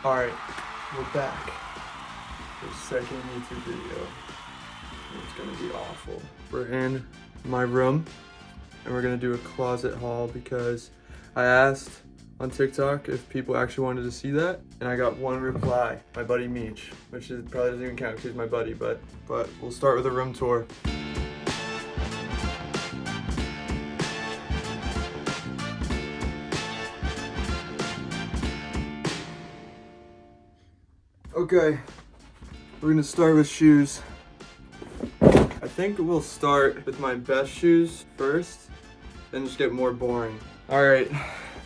Alright, we're back for the second YouTube video. It's gonna be awful. We're in my room and we're gonna do a closet haul because I asked on TikTok if people actually wanted to see that, and I got one reply, my buddy Meech, which is probably doesn't even count because he's my buddy, but we'll start with a room tour. Okay, we're gonna start with shoes. I think we'll start with my best shoes first, then just get more boring. All right,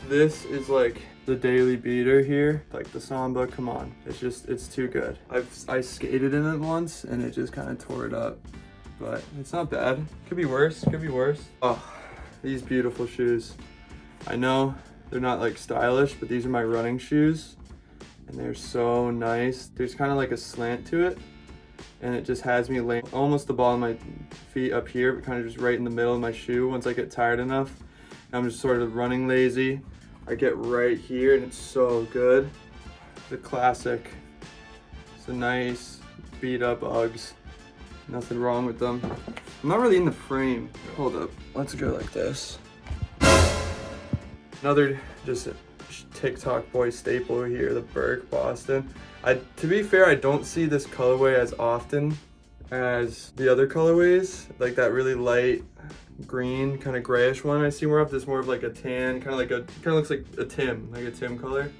this is like the daily beater here, like the Samba. Come on, it's too good. I skated in it once and it just kind of tore it up, but it's not bad. Could be worse. Could be worse. Oh, these beautiful shoes. I know they're not like stylish, but these are my running shoes. And they're so nice. There's kind of like a slant to it, and it just has me laying almost the ball of my feet up here, but kind of just right in the middle of my shoe. Once I get tired enough, I'm just sort of running lazy, I get right here and it's so good. The classic. It's a nice beat up Uggs. Nothing wrong with them. I'm not really in the frame. Hold up, let's go like this. Another just TikTok boy staple here, the Burke Boston. To be fair, I don't see this colorway as often as the other colorways, like that really light green, kind of grayish one I see more of. This more of like a tan, kind of looks like a Tim color.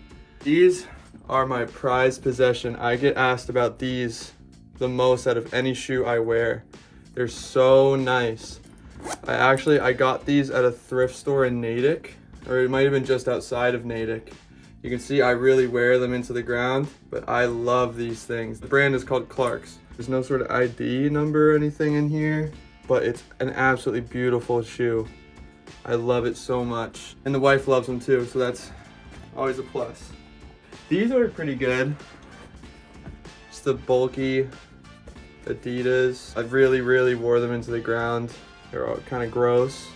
These are my prized possession. I get asked about these the most out of any shoe I wear. They're so nice. I got these at a thrift store in Natick, or it might have been just outside of Natick. You can see I really wear them into the ground, but I love these things. The brand is called Clarks. There's no sort of ID number or anything in here, but it's an absolutely beautiful shoe. I love it so much. And the wife loves them too, so that's always a plus. These are pretty good. Just the bulky Adidas. I really wore them into the ground. They're all kind of gross.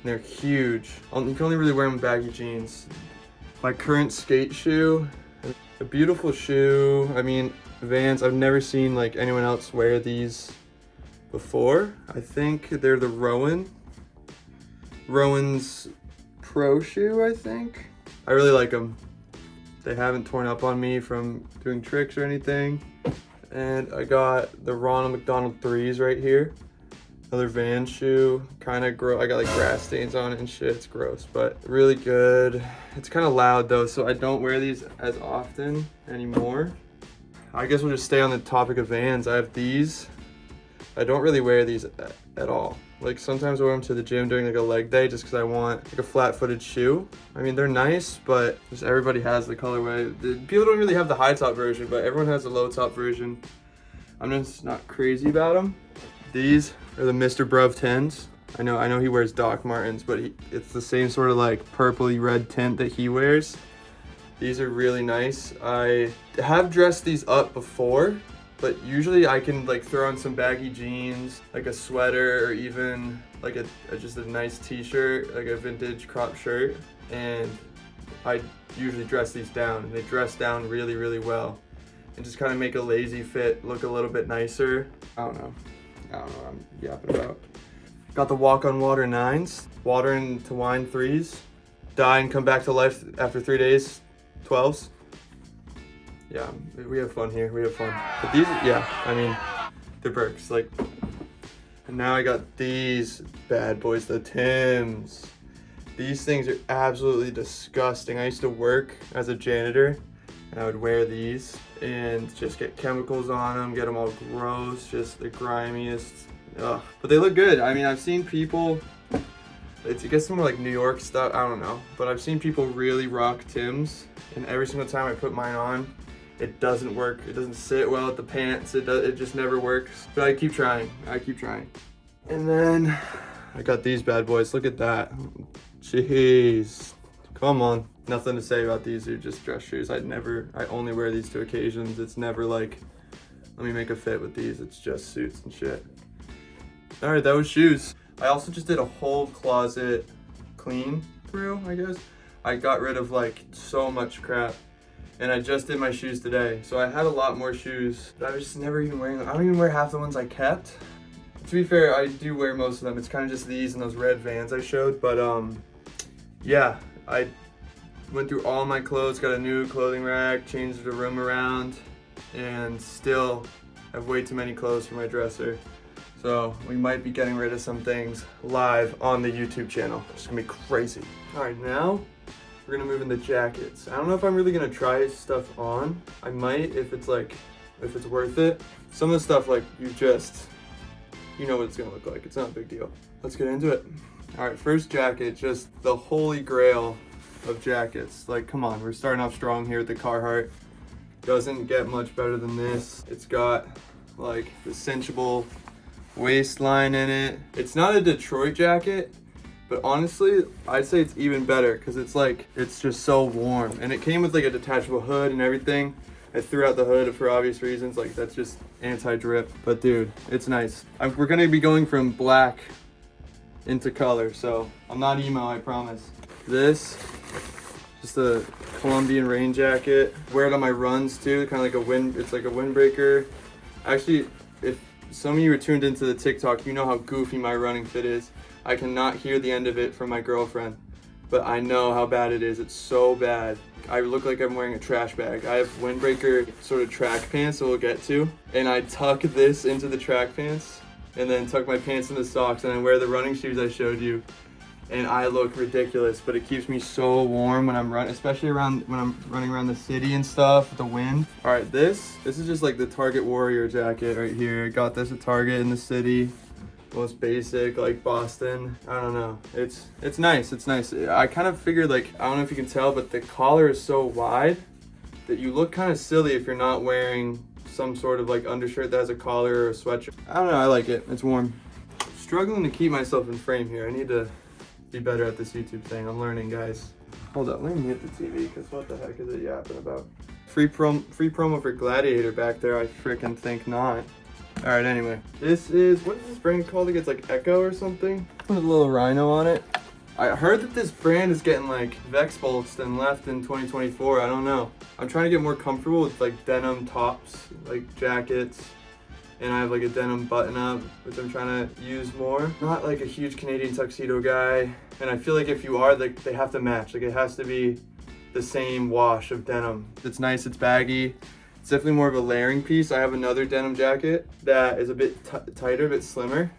They're huge. You can only really wear them with baggy jeans. My current skate shoe, a beautiful shoe. I mean, Vans, I've never seen like anyone else wear these before. I think they're the Rowan's Pro shoe, I think. I really like them. They haven't torn up on me from doing tricks or anything. And I got the Ronald McDonald 3s right here. Another Vans shoe, kind of gross. I got like grass stains on it and shit, it's gross, but really good. It's kind of loud though, so I don't wear these as often anymore. I guess we'll just stay on the topic of Vans. I have these. I don't really wear these at all. Like sometimes I wear them to the gym during like a leg day just because I want like a flat-footed shoe. I mean, they're nice, but just everybody has the colorway. People don't really have the high top version, but everyone has the low top version. I'm just not crazy about them. These are the Mr. Bruv 10s. I know he wears Doc Martens, but it's the same sort of like purpley red tint that he wears. These are really nice. I have dressed these up before, but usually I can like throw on some baggy jeans, like a sweater, or even like just a nice t-shirt, like a vintage crop shirt, and I usually dress these down, and they dress down really well, and just kind of make a lazy fit look a little bit nicer. I don't know what I'm yapping about. Got the Walk on Water 9s, Water into Wine 3s, Die and Come Back to Life after 3 days 12s. Yeah, we have fun here, we have fun. But these, yeah, I mean, they're Birks, like. And now I got these bad boys, the Tims. These things are absolutely disgusting. I used to work as a janitor, and I would wear these and just get chemicals on them, get them all gross, just the grimiest. Ugh. But they look good. I mean, I've seen people, I guess some more like New York stuff, I don't know, but I've seen people really rock Tims, and every single time I put mine on, it doesn't work. It doesn't sit well with the pants. It just never works. But I keep trying. And then I got these bad boys. Look at that. Jeez. Come on. Nothing to say about these. They're just dress shoes. I only wear these to occasions. It's never like, let me make a fit with these. It's just suits and shit. All right, that was shoes. I also just did a whole closet clean through, I guess. I got rid of like so much crap. And I just did my shoes today. So I had a lot more shoes that I was just never even wearing. I don't even wear half the ones I kept. To be fair, I do wear most of them. It's kind of just these and those red Vans I showed. But yeah, I went through all my clothes, got a new clothing rack, changed the room around, and still have way too many clothes for my dresser. So we might be getting rid of some things live on the YouTube channel. It's gonna be crazy. All right, now we're gonna move into jackets. I don't know if I'm really gonna try stuff on. I might if it's worth it. Some of the stuff, like, you know what it's gonna look like. It's not a big deal. Let's get into it. All right, first jacket, just the holy grail of jackets. Like, come on, we're starting off strong here with the Carhartt. Doesn't get much better than this. It's got like the cinchable waistline in it. It's not a Detroit jacket, but honestly, I'd say it's even better because it's just so warm. And it came with like a detachable hood and everything. I threw out the hood for obvious reasons, like that's just anti-drip. But dude, it's nice. We're gonna be going from black into color, so I'm not emo, I promise. This, just a Colombian rain jacket. Wear it on my runs too, kind of like it's like a windbreaker. Actually, if some of you are tuned into the TikTok, you know how goofy my running fit is. I cannot hear the end of it from my girlfriend, but I know how bad it is. It's so bad. I look like I'm wearing a trash bag. I have windbreaker sort of track pants that we'll get to, and I tuck this into the track pants and then tuck my pants into socks, and I wear the running shoes I showed you, and I look ridiculous, but it keeps me so warm when I'm running, especially when I'm running around the city and stuff with the wind. All right, this is just like the Target Warrior jacket right here. I got this at Target in the city. Most basic, like Boston. I don't know. It's nice. It's nice. I kind of figured, like, I don't know if you can tell, but the collar is so wide that you look kind of silly if you're not wearing some sort of like undershirt that has a collar or a sweatshirt. I don't know. I like it. It's warm. Struggling to keep myself in frame here. I need to be better at this YouTube thing. I'm learning, guys. Hold up. Let me hit the TV because what the heck is it yapping about? Free promo for Gladiator back there. I freaking think not. All right, anyway, this is, what is this brand called? I think it's like Echo or something. Put a little rhino on it. I heard that this brand is getting like Vexpulsed and left in 2024. I don't know. I'm trying to get more comfortable with like denim tops, like jackets, and I have like a denim button up, which I'm trying to use more. Not like a huge Canadian tuxedo guy, and I feel like if you are, like, they have to match. Like, it has to be the same wash of denim. It's nice, it's baggy. It's definitely more of a layering piece. I have another denim jacket that is a bit tighter, a bit slimmer,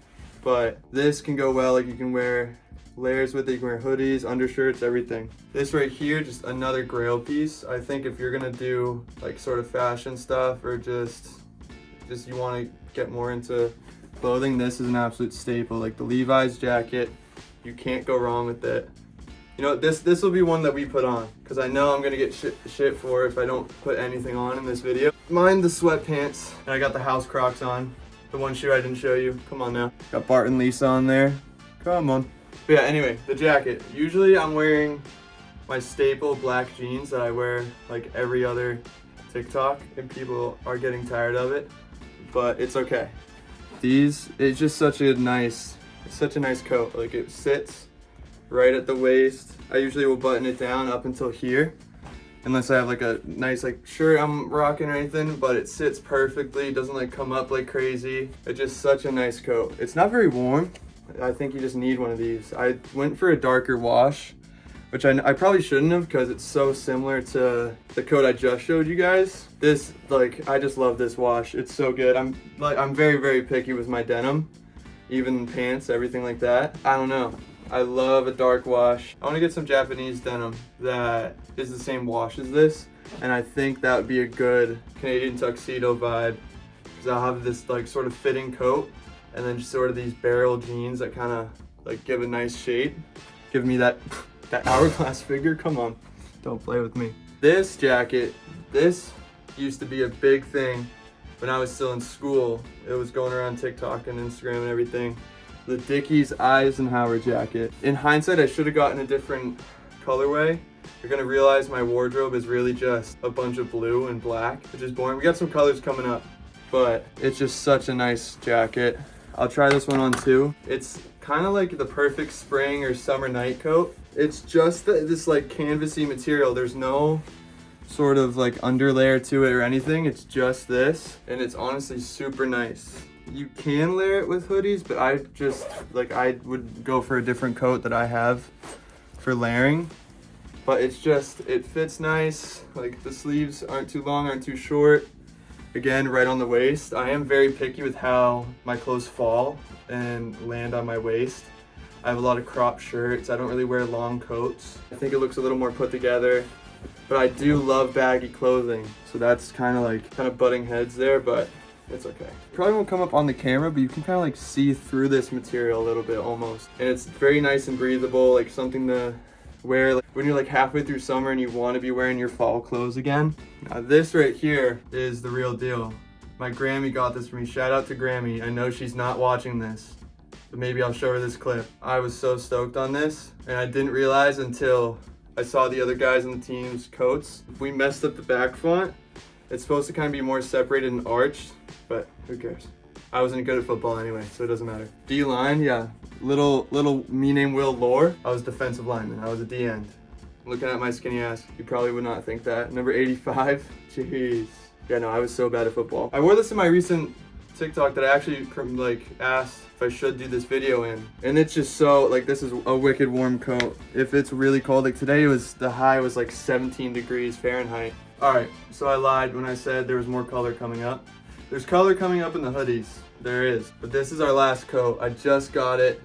but this can go well. Like, you can wear layers with it. You can wear hoodies, undershirts, everything. This right here, just another grail piece. I think if you're gonna do like sort of fashion stuff or just you want to get more into clothing, this is an absolute staple. Like the Levi's jacket, you can't go wrong with it. You know, this will be one that we put on because I know I'm gonna get shit for if I don't put anything on in this video. Mind the sweatpants, and I got the house Crocs on, the one shoe I didn't show you. Come on now. Got Bart and Lisa on there. Come on. But yeah, anyway, the jacket. Usually I'm wearing my staple black jeans that I wear like every other TikTok, and people are getting tired of it, but it's okay. It's just such a nice coat. Like, it sits right at the waist. I usually will button it down up until here, unless I have like a nice like shirt I'm rocking or anything, but it sits perfectly. It doesn't like come up like crazy. It's just such a nice coat. It's not very warm. I think you just need one of these. I went for a darker wash, which I probably shouldn't have because it's so similar to the coat I just showed you guys. This, like, I just love this wash. It's so good. I'm very, very picky with my denim, even pants, everything like that. I don't know. I love a dark wash. I want to get some Japanese denim that is the same wash as this, and I think that would be a good Canadian tuxedo vibe because I'll have this like sort of fitting coat and then just sort of these barrel jeans that kind of like give a nice shape. Give me that hourglass figure. Come on, don't play with me. This jacket, this used to be a big thing when I was still in school. It was going around TikTok and Instagram and everything. The Dickies Eisenhower jacket. In hindsight, I should have gotten a different colorway. You're gonna realize my wardrobe is really just a bunch of blue and black, which is boring. We got some colors coming up, but it's just such a nice jacket. I'll try this one on too. It's kind of like the perfect spring or summer night coat. It's just this like canvasy material. There's no sort of like underlayer to it or anything. It's just this, and it's honestly super nice. You can layer it with hoodies, but I just, like, I would go for a different coat that I have for layering. But it's just, it fits nice. Like, the sleeves aren't too long, aren't too short. Again, right on the waist. I am very picky with how my clothes fall and land on my waist. I have a lot of crop shirts. I don't really wear long coats. I think it looks a little more put together, but I do love baggy clothing. So that's kind of butting heads there, but it's okay. Probably won't come up on the camera, but you can kind of like see through this material a little bit almost. And it's very nice and breathable, like something to wear like when you're like halfway through summer and you want to be wearing your fall clothes again. Now this right here is the real deal. My Grammy got this for me. Shout out to Grammy. I know she's not watching this, but maybe I'll show her this clip. I was so stoked on this, and I didn't realize until I saw the other guys in the team's coats. We messed up the back front. It's supposed to kind of be more separated and arched, but who cares? I wasn't good at football anyway, so it doesn't matter. D-line, yeah. Little me named Will Lore. I was defensive lineman. I was a D-end. Looking at my skinny ass, you probably would not think that. Number 85, jeez. Yeah, no, I was so bad at football. I wore this in my recent TikTok that I actually like asked if I should do this video in. And it's just so, like, this is a wicked warm coat. If it's really cold, like today the high was like 17 degrees Fahrenheit. All right, so I lied when I said there was more color coming up. There's color coming up in the hoodies. There is, but this is our last coat. I just got it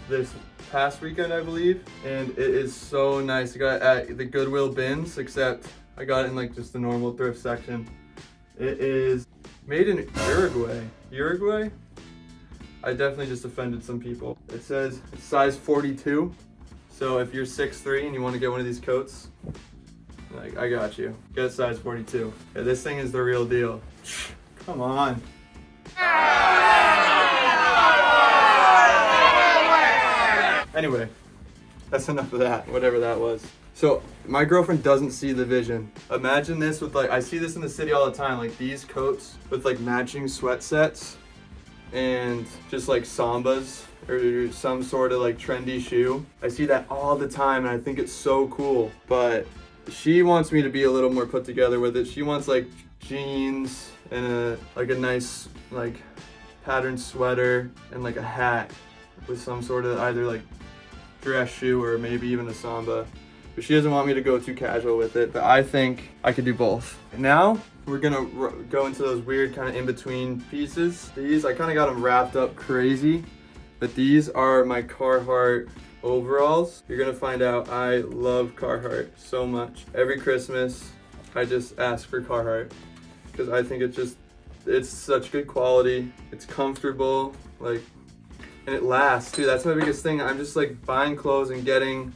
this past weekend, I believe, and it is so nice. I got it at the Goodwill bins, except I got it in like just the normal thrift section. It is made in Uruguay. Uruguay? I definitely just offended some people. It says it's size 42, so if you're 6'3" and you want to get one of these coats, like, I got you. Get size 42. Yeah, this thing is the real deal. Come on. Anyway, that's enough of that, whatever that was. So my girlfriend doesn't see the vision. Imagine this with like, I see this in the city all the time, like these coats with like matching sweat sets and just like Sambas or some sort of like trendy shoe. I see that all the time and I think it's so cool, but she wants me to be a little more put together with it. She wants like jeans and a nice like patterned sweater and like a hat with some sort of either like dress shoe or maybe even a Samba. But she doesn't want me to go too casual with it, but I think I could do both. Now we're gonna go into those weird kind of in-between pieces. These, I kind of got them wrapped up crazy, but these are my Carhartt overalls. You're gonna find out I love Carhartt so much. Every Christmas, I just ask for Carhartt because I think it's such good quality. It's comfortable, like, and it lasts too. That's my biggest thing. I'm just like buying clothes and getting,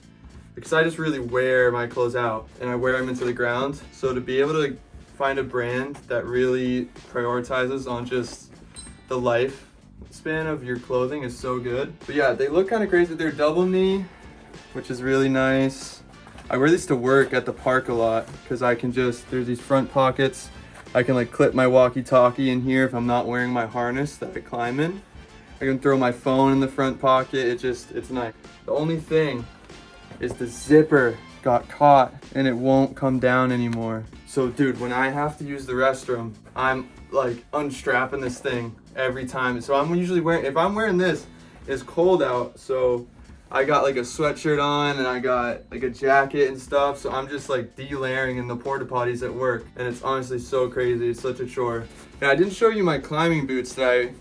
because I just really wear my clothes out and I wear them into the ground. So to be able to find a brand that really prioritizes on just the lifespan of your clothing is so good. But yeah, they look kind of crazy. They're double knee, which is really nice. I wear these to work at the park a lot because I can just, there's these front pockets. I can like clip my walkie-talkie in here if I'm not wearing my harness that I climb in. I can throw my phone in the front pocket. It's nice. The only thing is the zipper got caught and it won't come down anymore. So dude, when I have to use the restroom, I'm like unstrapping this thing every time. So I'm usually wearing, if I'm wearing this, it's cold out. So I got like a sweatshirt on and I got like a jacket and stuff. So I'm just like delayering in the porta potties at work. And it's honestly so crazy. It's such a chore. And I didn't show you my climbing boots that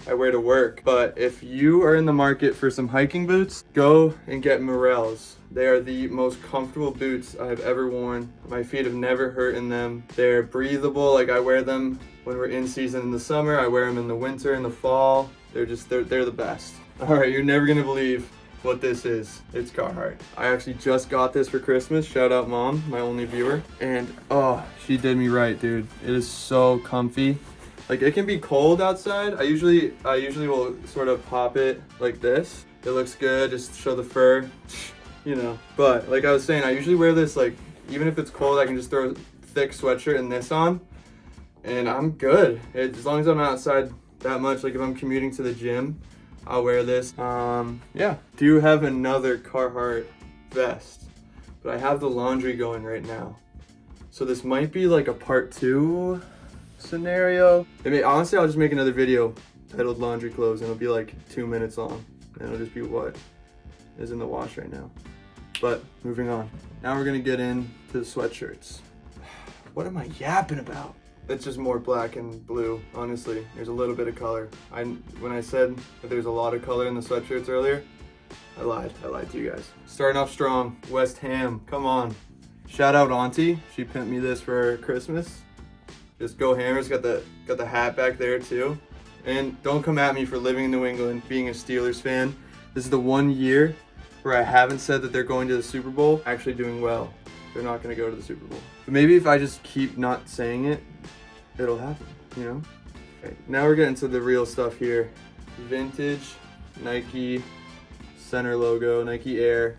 I wear to work, but if you are in the market for some hiking boots, go and get Merrell's. They are the most comfortable boots I have ever worn. My feet have never hurt in them. They're breathable, like I wear them when we're in season in the summer, I wear them in the winter, in the fall. They're the best. All right, you're never gonna believe what this is. It's Carhartt. I actually just got this for Christmas. Shout out mom, my only viewer. And oh, she did me right, dude. It is so comfy. Like, it can be cold outside. I usually will sort of pop it like this. It looks good, just show the fur, you know. But like I was saying, I usually wear this, like, even if it's cold, I can just throw a thick sweatshirt and this on and I'm good. As long as I'm not outside that much, like if I'm commuting to the gym, I'll wear this. Yeah, do have another Carhartt vest, but I have the laundry going right now. So this might be like a part 2 scenario. Honestly, I'll just make another video titled laundry clothes, and it'll be like 2 minutes long, and it'll just be what is in the wash right now. But moving on. Now we're gonna get into the sweatshirts. What am I yapping about? It's just more black and blue, honestly. There's a little bit of color. When I said that there's a lot of color in the sweatshirts earlier, I lied to you guys. Starting off strong, West Ham, come on. Shout out Auntie, she pimped me this for Christmas. Just go Hammers, got the hat back there too. And don't come at me for living in New England, being a Steelers fan. This is the one year where I haven't said that they're going to the Super Bowl, actually doing well. They're not gonna go to the Super Bowl. But maybe if I just keep not saying it, it'll happen, you know? Okay, now we're getting to the real stuff here. Vintage Nike center logo, Nike Air,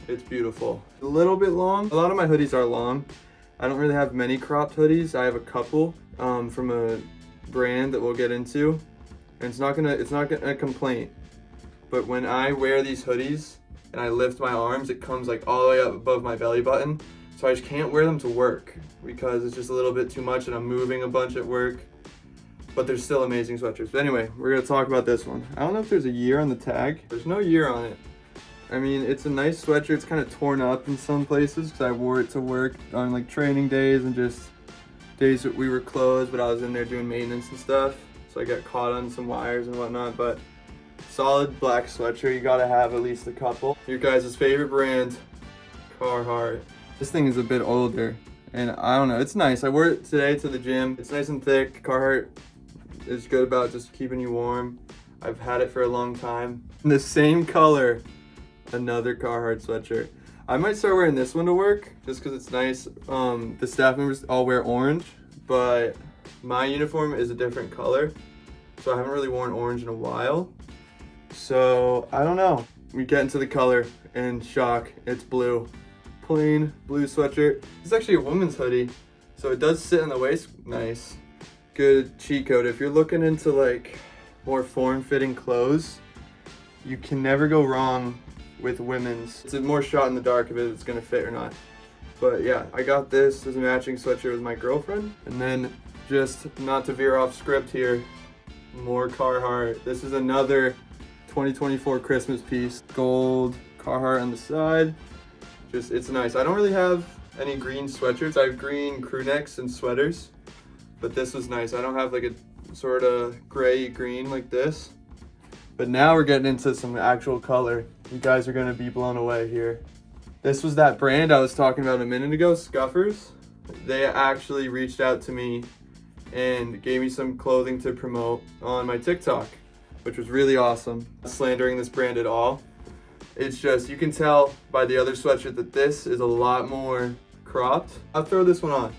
it's beautiful. A little bit long. A lot of my hoodies are long. I don't really have many cropped hoodies. I have a couple from a brand that we'll get into. And it's not gonna complain. But when I wear these hoodies and I lift my arms, it comes like all the way up above my belly button. So I just can't wear them to work because it's just a little bit too much and I'm moving a bunch at work. But they're still amazing sweatshirts. But anyway, we're gonna talk about this one. I don't know if there's a year on the tag. There's no year on it. I mean, it's a nice sweatshirt. It's kind of torn up in some places because I wore it to work on like training days and just days that we were closed, but I was in there doing maintenance and stuff. So I got caught on some wires and whatnot, but solid black sweatshirt. You gotta have at least a couple. Your guys' favorite brand, Carhartt. This thing is a bit older and I don't know, it's nice. I wore it today to the gym. It's nice and thick. Carhartt is good about just keeping you warm. I've had it for a long time. In the same color, another Carhartt sweatshirt. I might start wearing this one to work just because it's nice. The staff members all wear orange, but my uniform is a different color. So I haven't really worn orange in a while. So I don't know. We get into the color and shock, it's blue. Plain blue sweatshirt. It's actually a woman's hoodie, so it does sit in the waist nice. Good cheat code. If you're looking into like more form-fitting clothes, you can never go wrong with women's. It's a more shot in the dark if it's gonna fit or not. But yeah, I got this as a matching sweatshirt with my girlfriend. And then just not to veer off script here, more Carhartt. This is another 2024 Christmas piece. Gold Carhartt on the side. It's nice. I don't really have any green sweatshirts. I have green crew necks and sweaters, but this was nice. I don't have like a sort of gray green like this. But now we're getting into some actual color. You guys are gonna be blown away here. This was that brand I was talking about a minute ago, Scuffers. They actually reached out to me and gave me some clothing to promote on my TikTok, which was really awesome. Not slandering this brand at all. It's just, you can tell by the other sweatshirt that this is a lot more cropped. I'll throw this one on.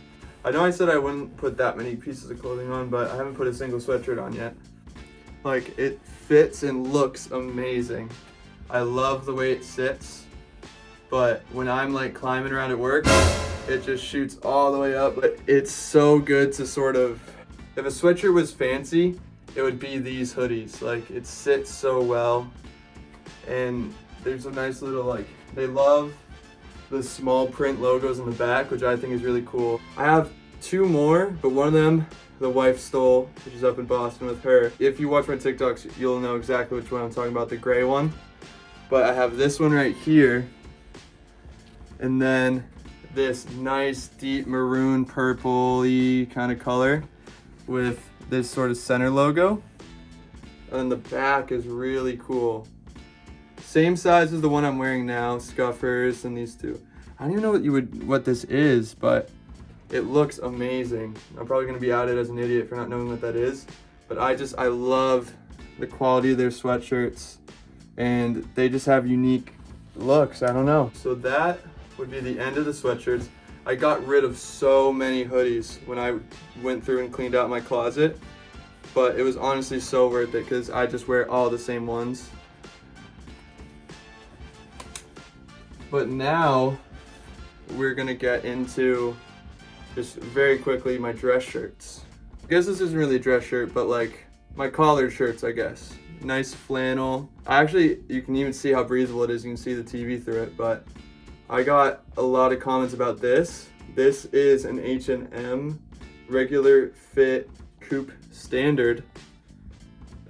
I know I said I wouldn't put that many pieces of clothing on, but I haven't put a single sweatshirt on yet. Like, it fits and looks amazing. I love the way it sits, but when I'm like climbing around at work, it just shoots all the way up. But it's so good to sort of, if a sweatshirt was fancy, it would be these hoodies. Like, it sits so well, and there's a nice little, like, they love the small print logos in the back, which I think is really cool. I have two more, but one of them the wife stole, which is up in Boston with her. If you watch my TikToks, you'll know exactly which one I'm talking about, the gray one. But I have this one right here, and then this nice deep maroon purple-y kind of color with this sort of center logo. And the back is really cool. Same size as the one I'm wearing now, Scuffers and these two. I don't even know what this is, but it looks amazing. I'm probably gonna be outed as an idiot for not knowing what that is, but I love the quality of their sweatshirts, and they just have unique looks. I don't know. So that would be the end of the sweatshirts. I got rid of so many hoodies when I went through and cleaned out my closet, but it was honestly so worth it because I just wear all the same ones. But now we're gonna get into, just very quickly, my dress shirts. I guess this isn't really a dress shirt, but like my collared shirts, I guess. Nice flannel. You can even see how breathable it is. You can see the TV through it, but I got a lot of comments about this, This is an H&M regular fit coupe standard.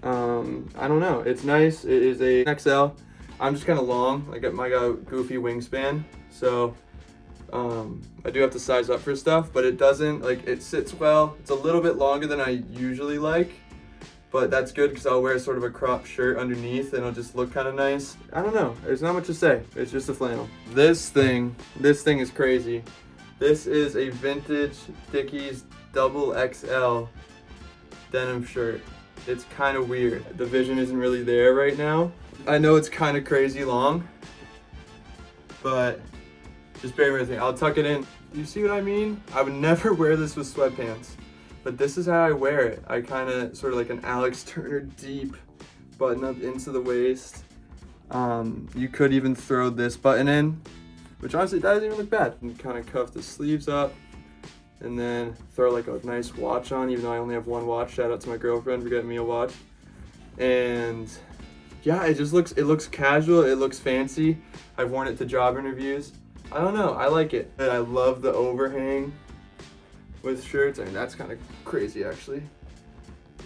I don't know, it's nice. It is a XL. I'm just kind of long. I got goofy wingspan, so I do have to size up for stuff, but it doesn't, like, it sits well. It's a little bit longer than I usually like, but that's good because I'll wear sort of a crop shirt underneath and it'll just look kind of nice. I don't know, there's not much to say. It's just a flannel. This thing is crazy. This is a vintage Dickies double XL denim shirt. It's kind of weird. The vision isn't really there right now. I know it's kind of crazy long, but just bear with me. I'll tuck it in. You see what I mean? I would never wear this with sweatpants, but this is how I wear it. I kind of sort of like an Alex Turner deep button up into the waist. You could even throw this button in, which honestly doesn't even look bad. And kind of cuff the sleeves up and then throw like a nice watch on, even though I only have one watch. Shout out to my girlfriend for getting me a watch. And yeah, it looks casual, it looks fancy. I've worn it to job interviews. I don't know, I like it. And I love the overhang with shirts. I mean, that's kind of crazy actually.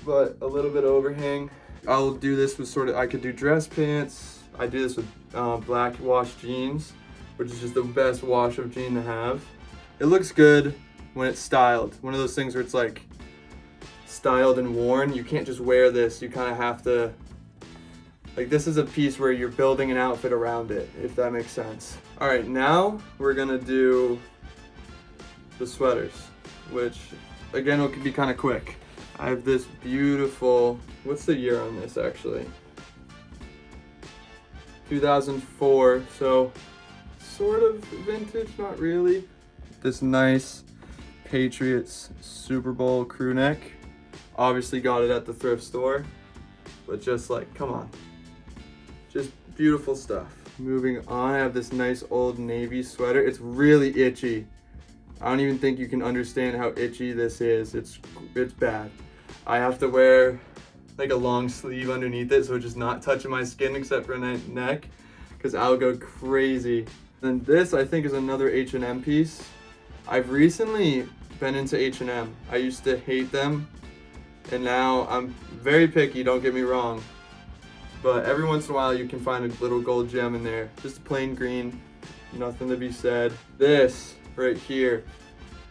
But a little bit of overhang. I'll do this with I could do dress pants. I do this with black wash jeans, which is just the best wash of jean to have. It looks good when it's styled. One of those things where it's like styled and worn. You can't just wear this. You kind of have to, like, this is a piece where you're building an outfit around it, if that makes sense. All right, now we're gonna do the sweaters, which again, it could be kind of quick. I have this beautiful, what's the year on this actually? 2004, so sort of vintage, not really. This nice Patriots Super Bowl crew neck. Obviously got it at the thrift store, but just like, come on. Just beautiful stuff. Moving on, I have this nice Old Navy sweater. It's really itchy. I don't even think you can understand how itchy this is. It's bad. I have to wear like a long sleeve underneath it so it's just not touching my skin except for my neck, because I'll go crazy. Then this, I think, is another H&M piece. I've recently been into H&M. I used to hate them, and now I'm very picky, don't get me wrong. But every once in a while you can find a little gold gem in there. Just a plain green, nothing to be said. This right here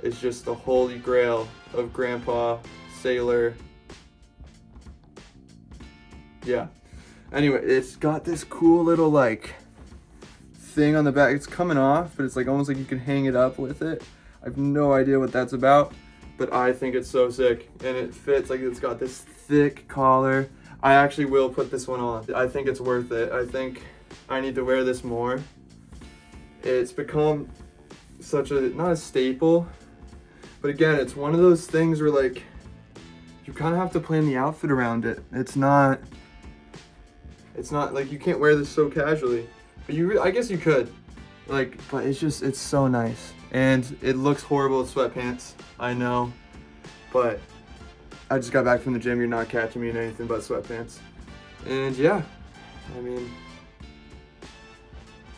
is just the holy grail of grandpa, sailor. Yeah. Anyway, it's got this cool little like thing on the back. It's coming off, but it's like almost like you can hang it up with it. I have no idea what that's about, but I think it's so sick. And it fits, like, it's got this thick collar. I actually will put this one on. I think it's worth it. I think I need to wear this more. It's become such a, not a staple, but again, it's one of those things where like, you kind of have to plan the outfit around it. It's not like you can't wear this so casually, but I guess you could, like, but it's so nice. And it looks horrible with sweatpants, I know, but I just got back from the gym. You're not catching me in anything but sweatpants. And yeah, I mean,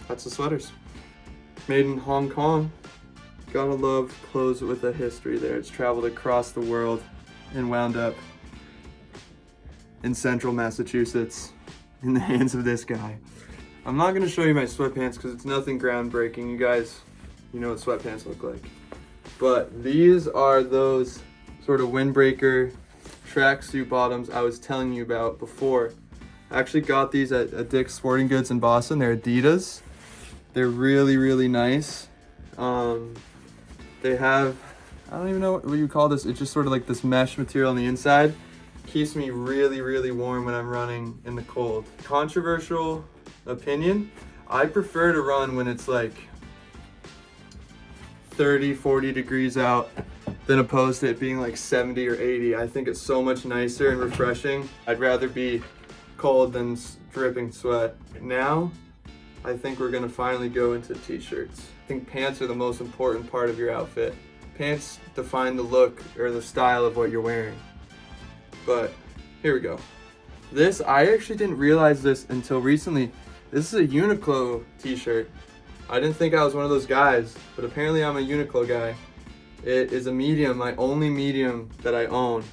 that's the sweaters. Made in Hong Kong. Gotta love clothes with a history there. It's traveled across the world and wound up in central Massachusetts in the hands of this guy. I'm not gonna show you my sweatpants because it's nothing groundbreaking. You guys, you know what sweatpants look like. But these are those sort of windbreaker tracksuit bottoms I was telling you about before. I actually got these at Dick's Sporting Goods in Boston. They're Adidas. They're really, really nice. They have, I don't even know what you call this. It's just sort of like this mesh material on the inside. Keeps me really, really warm when I'm running in the cold. Controversial opinion, I prefer to run when it's like 30, 40 degrees out than opposed to it being like 70 or 80. I think it's so much nicer and refreshing. I'd rather be cold than dripping sweat. Now, I think we're gonna finally go into t-shirts. I think pants are the most important part of your outfit. Pants define the look or the style of what you're wearing. But here we go. This, I actually didn't realize this until recently. This is a Uniqlo t-shirt. I didn't think I was one of those guys, but apparently I'm a Uniqlo guy. It is a medium, my only medium that I own.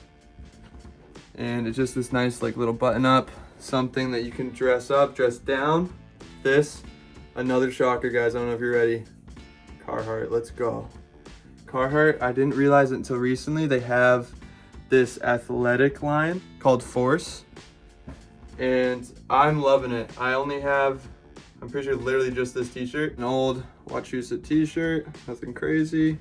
And it's just this nice like little button up, something that you can dress up, dress down. This, another shocker guys, I don't know if you're ready. Carhartt, let's go. Carhartt, I didn't realize it until recently, they have this athletic line called Force. And I'm loving it. I only have, I'm pretty sure literally just this t-shirt. An old Wachusett t-shirt, nothing crazy.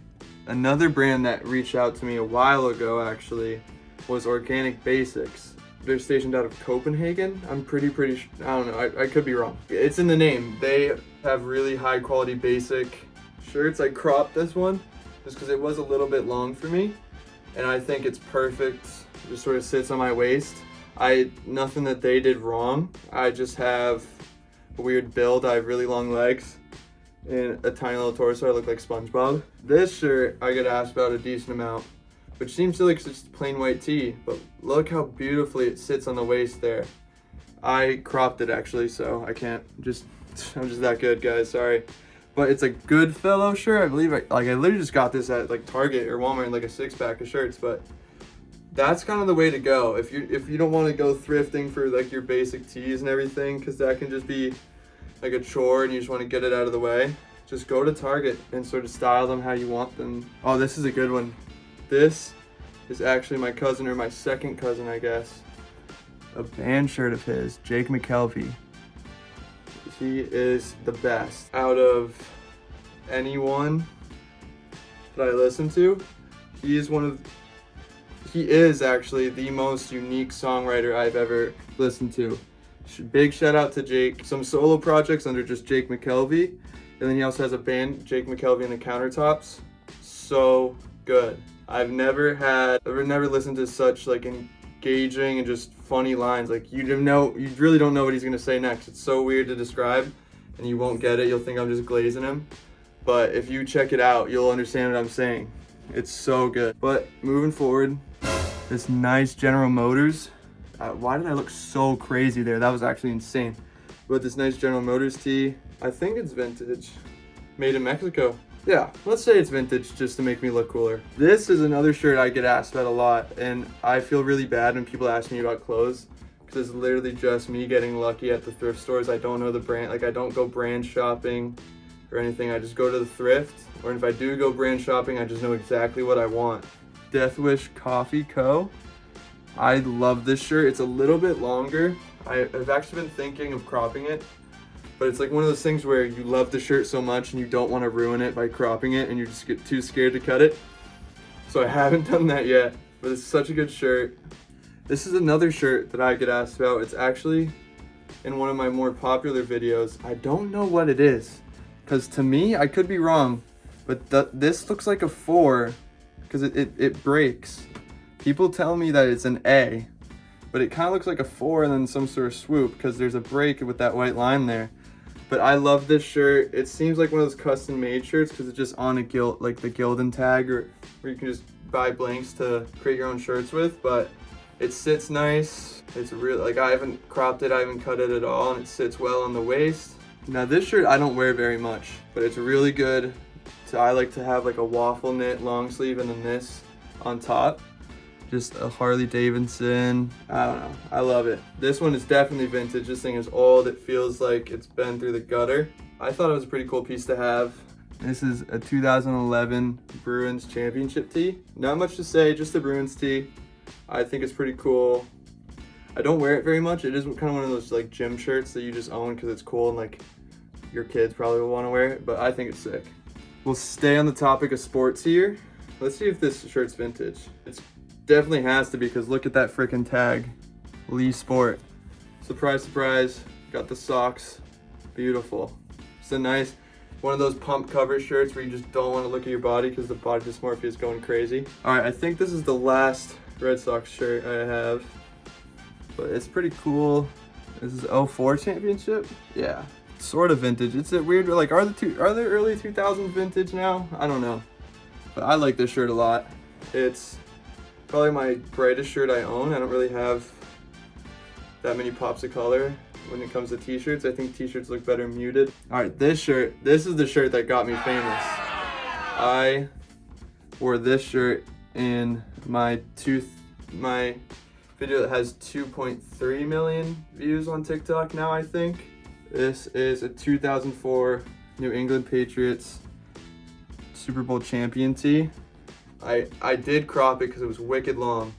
Another brand that reached out to me a while ago actually was Organic Basics. They're stationed out of Copenhagen. I'm pretty I don't know, I could be wrong. It's in the name. They have really high quality basic shirts. I cropped this one just because it was a little bit long for me. And I think it's perfect. It just sort of sits on my waist. Nothing that they did wrong. I just have a weird build. I have really long legs and a tiny little torso. I look like SpongeBob. This shirt I get asked about a decent amount, which seems silly because it's just plain white tee, but look how beautifully it sits on the waist there. I cropped it actually, so I can't I'm just that good, guys, sorry. But it's a Goodfellow shirt. I believe I literally just got this at like Target or Walmart in like a 6-pack of shirts, but that's kind of the way to go. If you don't want to go thrifting for like your basic tees and everything, because that can just be like a chore and you just want to get it out of the way, just go to Target and sort of style them how you want them. Oh, this is a good one. This is actually my cousin, or my second cousin, I guess. A band shirt of his, Jake McKelvey. He is the best out of anyone that I listen to. He is actually the most unique songwriter I've ever listened to. Big shout out to Jake. Some solo projects under just Jake McKelvey. And then he also has a band, Jake McKelvey and the Countertops. So good. I've never listened to such like engaging and just funny lines. Like you really don't know what he's gonna say next. It's so weird to describe and you won't get it. You'll think I'm just glazing him. But if you check it out, you'll understand what I'm saying. It's so good. But moving forward, this nice General Motors. Why did I look so crazy there? That was actually insane. But this nice General Motors tee, I think it's vintage, made in Mexico. Yeah, let's say it's vintage just to make me look cooler. This is another shirt I get asked about a lot, and I feel really bad when people ask me about clothes because it's literally just me getting lucky at the thrift stores. I don't know the brand, like I don't go brand shopping or anything. I just go to the thrift, or if I do go brand shopping, I just know exactly what I want. Death Wish Coffee Co. I love this shirt. It's a little bit longer. I've actually been thinking of cropping it, but it's like one of those things where you love the shirt so much and you don't want to ruin it by cropping it and you just get too scared to cut it. So I haven't done that yet, but it's such a good shirt. This is another shirt that I get asked about. It's actually in one of my more popular videos. I don't know what it is, because to me, I could be wrong, but this looks like a 4 because it breaks. People tell me that it's an A, but it kind of looks like a 4 and then some sort of swoop because there's a break with that white line there. But I love this shirt. It seems like one of those custom made shirts because it's just on a like the Gildan tag, or where you can just buy blanks to create your own shirts with. But it sits nice. It's real, like I haven't cropped it, I haven't cut it at all, and it sits well on the waist. Now this shirt I don't wear very much, but it's really good. So I like to have like a waffle knit long sleeve and then this on top. Just a Harley Davidson. I don't know, I love it. This one is definitely vintage. This thing is old. It feels like it's been through the gutter. I thought it was a pretty cool piece to have. This is a 2011 Bruins championship tee. Not much to say, just a Bruins tee. I think it's pretty cool. I don't wear it very much. It is kind of one of those like gym shirts that you just own because it's cool and like your kids probably will want to wear it, but I think it's sick. We'll stay on the topic of sports here. Let's see if this shirt's vintage. It's definitely has to be because look at that freaking tag. Lee Sport. Surprise, surprise. Got the socks. Beautiful. It's a nice, one of those pump cover shirts where you just don't want to look at your body because the body dysmorphia is going crazy. All right, I think this is the last Red Sox shirt I have, but it's pretty cool. This is 04 championship. Yeah, sort of vintage. It's a weird, like, are the early 2000s vintage now? I don't know, but I like this shirt a lot. It's probably my brightest shirt I own. I don't really have that many pops of color. when it comes to t-shirts. I think t-shirts look better muted. All right, this shirt, this is the shirt that got me famous. I wore this shirt in my video that has 2.3 million views on TikTok now, I think. This is a 2004 New England Patriots Super Bowl champion tee. I did crop it because it was wicked long,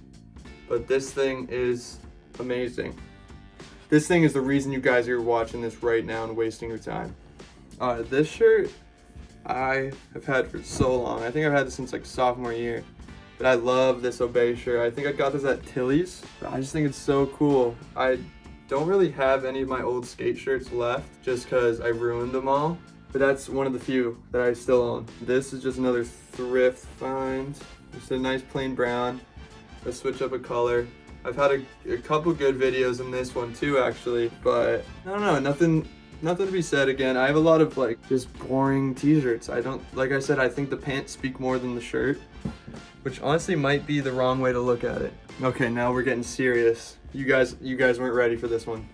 but this thing is amazing. This thing is the reason you guys are watching this right now and wasting your time. This shirt I have had for so long. I think I've had this since like sophomore year. But I love this Obey shirt. I think I got this at Tilly's. I just think it's so cool. I don't really have any of my old skate shirts left just because I ruined them all. But that's one of the few that I still own. This is just another thrift find. Just a nice plain brown. Let's switch up a color. I've had a couple good videos in this one too, actually. But I don't know, nothing to be said. Again, I have a lot of like just boring t-shirts. Like I said, I think the pants speak more than the shirt, which honestly might be the wrong way to look at it. Okay, now we're getting serious. You guys weren't ready for this one.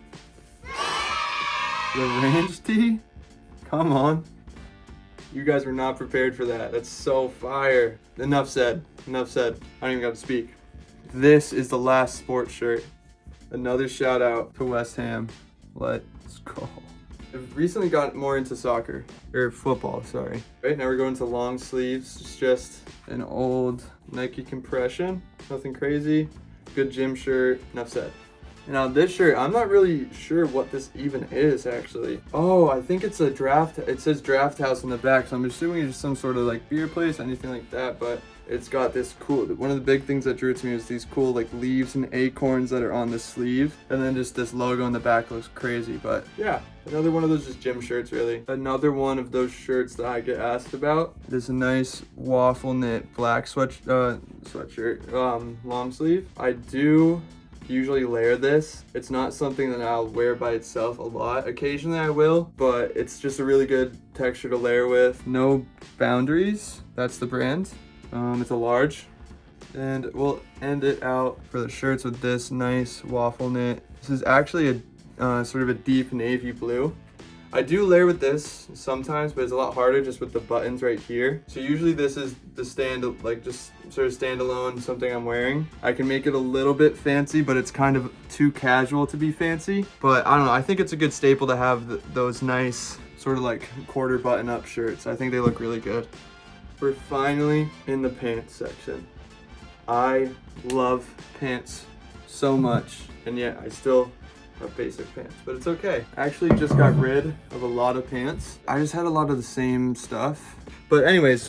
The ranch tee? Come on. You guys were not prepared for that. That's so fire. Enough said. Enough said. I don't even got to speak. This is the last sports shirt. Another shout out to West Ham. Let's go. I've recently gotten more into soccer, or football, sorry. Right now we're going to long sleeves. It's just an old Nike compression, nothing crazy. Good gym shirt, enough said. Now this shirt, I'm not really sure what this even is actually. Oh, I think it's a draft, it says Draft House on the back, so I'm assuming it's some sort of like beer place, anything like that, but it's got this cool, one of the big things that drew it to me is these cool like leaves and acorns that are on the sleeve, and then just this logo on the back looks crazy. But yeah, another one of those just gym shirts really. Another one of those shirts that I get asked about. This nice waffle knit black sweatshirt, long sleeve. I do usually layer this. It's not something that I'll wear by itself a lot. Occasionally I will, but it's just a really good texture to layer with. No Boundaries, that's the brand. It's a large, and we'll end it out for the shirts with this nice waffle knit. This is actually a sort of a deep navy blue. I do layer with this sometimes, but it's a lot harder just with the buttons right here. So usually this is the like just sort of standalone, something I'm wearing. I can make it a little bit fancy, but it's kind of too casual to be fancy. But I don't know, I think it's a good staple to have those nice sort of like quarter button up shirts. I think they look really good. We're finally in the pants section. I love pants so much, and yet I still have basic pants, but it's okay. I actually just got rid of a lot of pants. I just had a lot of the same stuff. But anyways,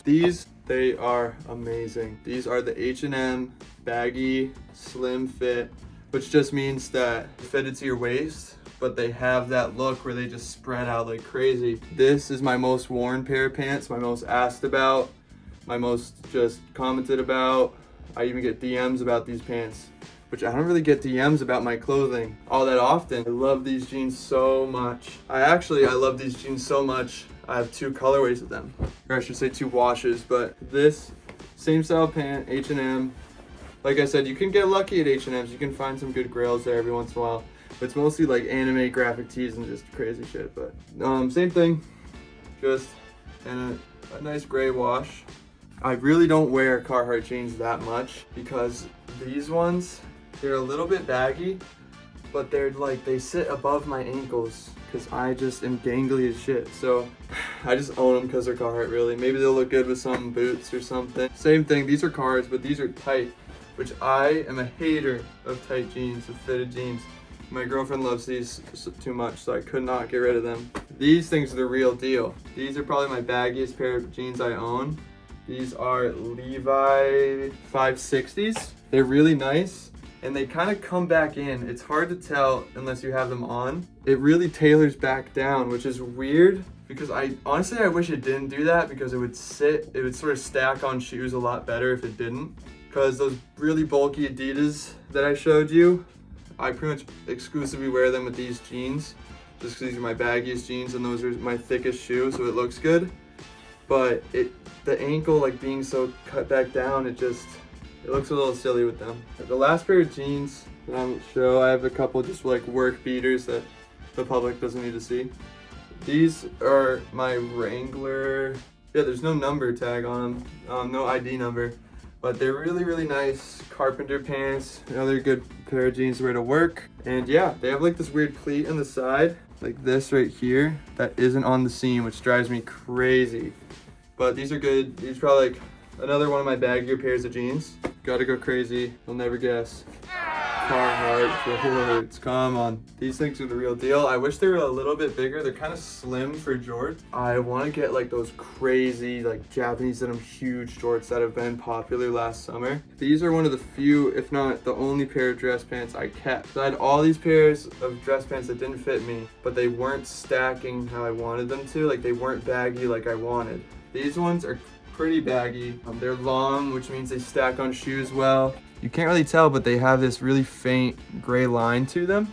they are amazing. These are the H&M baggy slim fit, which just means that it's fitted to your waist, but they have that look where they just spread out like crazy. This is my most worn pair of pants, my most asked about, my most just commented about. I even get DMs about these pants, which I don't really get DMs about my clothing all that often. I love these jeans so much. I love these jeans so much. I have 2 colorways of them, or I should say 2 washes, but this same style pant, H&M. Like I said, you can get lucky at H&M's. You can find some good grails there every once in a while. But it's mostly like anime graphic tees and just crazy shit. But same thing, just in a nice gray wash. I really don't wear Carhartt jeans that much because these ones, they're a little bit baggy, but they're like, they sit above my ankles because I just am gangly as shit. So I just own them because they're Carhartt really. Maybe they'll look good with some boots or something. Same thing, these are Carhartts, but these are tight, which I am a hater of tight jeans, of fitted jeans. My girlfriend loves these too much, so I could not get rid of them. These things are the real deal. These are probably my baggiest pair of jeans I own. These are Levi 560s. They're really nice, and they kind of come back in. It's hard to tell unless you have them on. It really tailors back down, which is weird because I wish it didn't do that because it would sort of stack on shoes a lot better if it didn't. Because those really bulky Adidas that I showed you, I pretty much exclusively wear them with these jeans just because these are my baggiest jeans and those are my thickest shoes, so it looks good. But the ankle like being so cut back down, it looks a little silly with them. The last pair of jeans that I'm gonna show, I have a couple just like work beaters that the public doesn't need to see. These are my Wrangler. Yeah, there's no number tag on them, no ID number, but they're really, really nice carpenter pants. Another good pair of jeans to wear to work. And yeah, they have like this weird pleat on the side, like this right here, that isn't on the seam, which drives me crazy. But these are good. These are probably like another one of my baggier pairs of jeans. Gotta go crazy, you'll never guess. Carhartt shorts, come on. These things are the real deal. I wish they were a little bit bigger. They're kind of slim for jorts. I want to get like those crazy like Japanese denim huge jorts that have been popular last summer. These are one of the few, if not the only pair of dress pants I kept. So I had all these pairs of dress pants that didn't fit me, but they weren't stacking how I wanted them to. Like they weren't baggy like I wanted. These ones are pretty baggy. They're long, which means they stack on shoes well. You can't really tell, but they have this really faint gray line to them,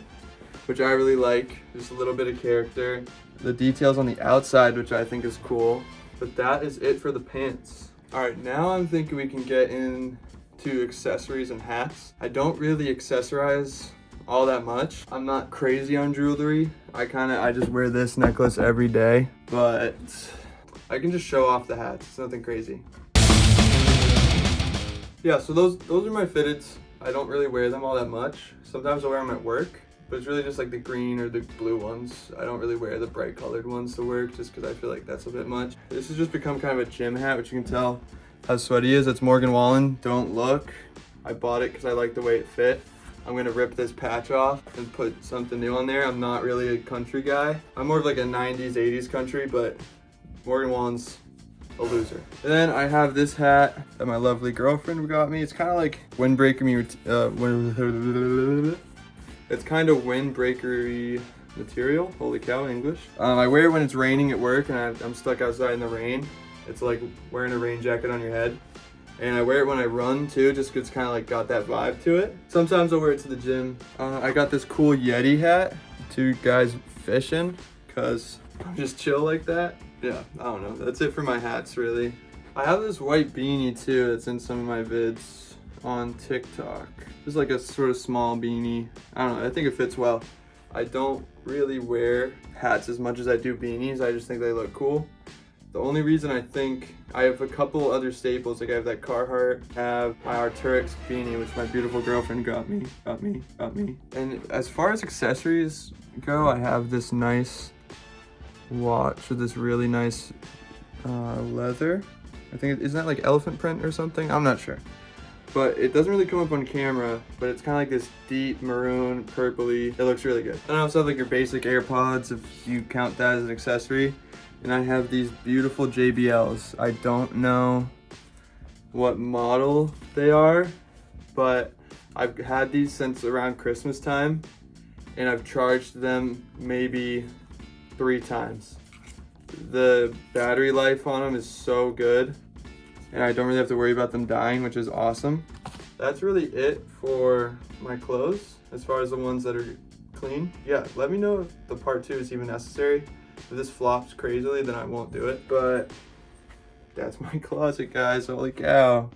which I really like. Just a little bit of character. The details on the outside, which I think is cool. But that is it for the pants. All right, now I'm thinking we can get into accessories and hats. I don't really accessorize all that much. I'm not crazy on jewelry. I just wear this necklace every day, but I can just show off the hats. It's nothing crazy. Yeah, so those are my fitteds. I don't really wear them all that much. Sometimes I wear them at work, but it's really just like the green or the blue ones. I don't really wear the bright colored ones to work just because I feel like that's a bit much. This has just become kind of a gym hat, which you can tell how sweaty it is. It's Morgan Wallen, Don't Look. I bought it because I like the way it fit. I'm gonna rip this patch off and put something new on there. I'm not really a country guy. I'm more of like a 90s, 80s country, but Morgan Wallen's a loser. And then I have this hat that my lovely girlfriend got me. It's kind of like windbreaker it's kind of windbreakery material. Holy cow, English. I wear it when it's raining at work and I'm stuck outside in the rain. It's like wearing a rain jacket on your head. And I wear it when I run too, just 'cause it's kind of like got that vibe to it. Sometimes I'll wear it to the gym. I got this cool Yeti hat. Two guys fishing, 'cause I'm just chill like that. Yeah, I don't know. That's it for my hats, really. I have this white beanie too that's in some of my vids on TikTok. It's like a sort of small beanie. I don't know, I think it fits well. I don't really wear hats as much as I do beanies. I just think they look cool. The only reason I think I have a couple other staples, like I have that Carhartt, I have my Arc'teryx beanie, which my beautiful girlfriend got me. And as far as accessories go, I have this nice watch with this really nice leather. I think isn't that like elephant print or something? I'm not sure, but it doesn't really come up on camera, but it's kind of like this deep maroon purpley. It looks really good. And I also have like your basic AirPods if you count that as an accessory. And I have these beautiful JBLs. I don't know what model they are, but I've had these since around Christmas time and I've charged them maybe 3 times. The battery life on them is so good and I don't really have to worry about them dying, which is awesome. That's really it for my clothes as far as the ones that are clean. Yeah, let me know if the part 2 is even necessary. If this flops crazily, then I won't do it. But that's my closet, guys. Holy cow.